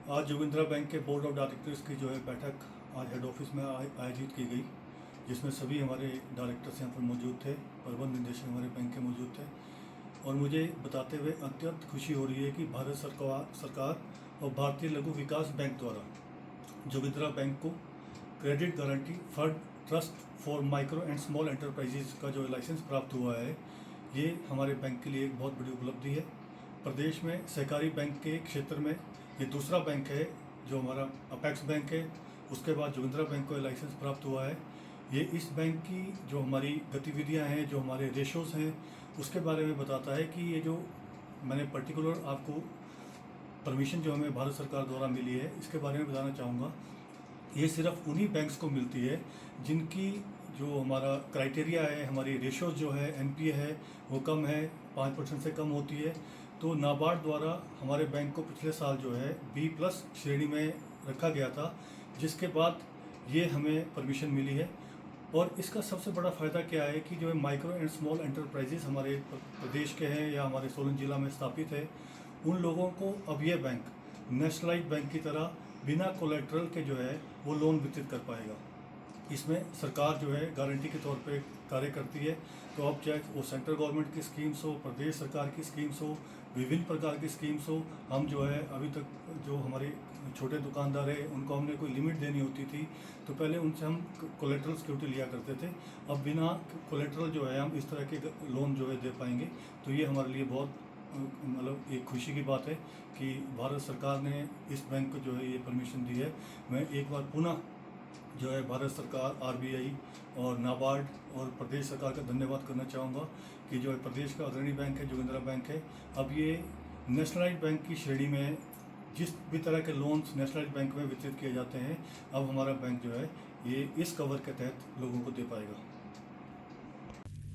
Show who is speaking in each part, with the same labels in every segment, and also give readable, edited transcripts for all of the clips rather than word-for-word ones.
Speaker 1: आज जोगिंद्रा बैंक के board of directors की जो है बैठक आज हेड ऑफिस में आयोजित की गई, जिसमें सभी हमारे डायरेक्टर्स यहाँ पर मौजूद थे, प्रबंध निदेशक हमारे बैंक के मौजूद थे। और मुझे बताते हुए अत्यंत खुशी हो रही है कि भारत सरकार और भारतीय लघु विकास बैंक द्वारा जोगिंद्रा बैंक को credit guarantee fund trust for micro and small enterprises का जो लाइसेंस प्राप्त हुआ है, ये हमारे बैंक के लिए एक बहुत बड़ी उपलब्धि है। प्रदेश में सहकारी बैंक के क्षेत्र में ये दूसरा बैंक है जो हमारा अपेक्स बैंक है। उसके बाद जोगिंद्रा बैंक को लाइसेंस प्राप्त हुआ है। ये इस बैंक की जो हमारी गतिविधियां हैं, जो हमारे रेशोज़ हैं, उसके बारे में बताता है कि ये जो मैंने पर्टिकुलर आपको परमिशन जो हमें भारत सरकार द्वारा मिली है, इसके बारे में बताना चाहूँगा। ये सिर्फ उन्हीं बैंक्स को मिलती है जिनकी जो हमारा क्राइटेरिया है, हमारी रेशोज़ जो है एनपीए है वो कम है, 5% से कम होती है। तो नाबार्ड द्वारा हमारे बैंक को पिछले साल जो है B+ श्रेणी में रखा गया था, जिसके बाद ये हमें परमिशन मिली है। और इसका सबसे बड़ा फ़ायदा क्या है कि जो माइक्रो एंड स्मॉल एंटरप्राइजेस हमारे प्रदेश के हैं या हमारे सोलन जिला में स्थापित है, उन लोगों को अब ये बैंक नेशनलाइज्ड बैंक की तरह बिना कोलेट्रल के जो है वो लोन वितरित कर पाएगा। इसमें सरकार जो है गारंटी के तौर पे कार्य करती है। तो अब चाहे वो सेंट्रल गवर्नमेंट की स्कीम्स हो, प्रदेश सरकार की स्कीम्स हो, विभिन्न प्रकार की स्कीम्स हो, हम जो है अभी तक जो हमारे छोटे दुकानदार हैं उनको हमने कोई लिमिट देनी होती थी तो पहले उनसे हम कोलेट्रल सिक्योरिटी लिया करते थे। अब बिना कोलेट्रल जो है हम इस तरह के लोन जो है दे पाएंगे। तो ये हमारे लिए बहुत मतलब एक खुशी की बात है कि भारत सरकार ने इस बैंक को जो है ये परमिशन दी है। मैं एक बार पुनः जो है भारत सरकार, RBI और नाबार्ड और प्रदेश सरकार का धन्यवाद करना चाहूँगा कि जो है प्रदेश का अग्रणी बैंक है, जोगिंद्रा बैंक है। अब ये नेशनलाइज्ड बैंक की श्रेणी में जिस भी तरह के लोन्स नेशनलाइज्ड बैंक में वितरित किए जाते हैं, अब हमारा बैंक जो है ये इस कवर के तहत लोगों को दे पाएगा।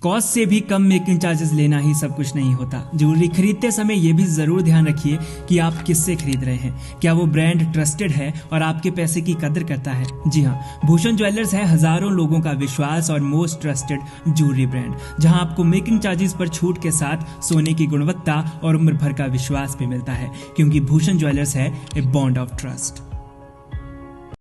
Speaker 2: कॉस्ट से भी कम मेकिंग चार्जेस लेना ही सब कुछ नहीं होता। ज्वेलरी खरीदते समय ये भी जरूर ध्यान रखिए कि आप किससे खरीद रहे हैं, क्या वो ब्रांड ट्रस्टेड है और आपके पैसे की कदर करता है। जी हाँ, भूषण ज्वेलर्स है हजारों लोगों का विश्वास और मोस्ट ट्रस्टेड ज्वेलरी ब्रांड, जहां आपको मेकिंग चार्जेस पर छूट के साथ सोने की गुणवत्ता और उम्र भर का विश्वास भी मिलता है, क्योंकि भूषण ज्वेलर्स है ए बॉन्ड ऑफ ट्रस्ट।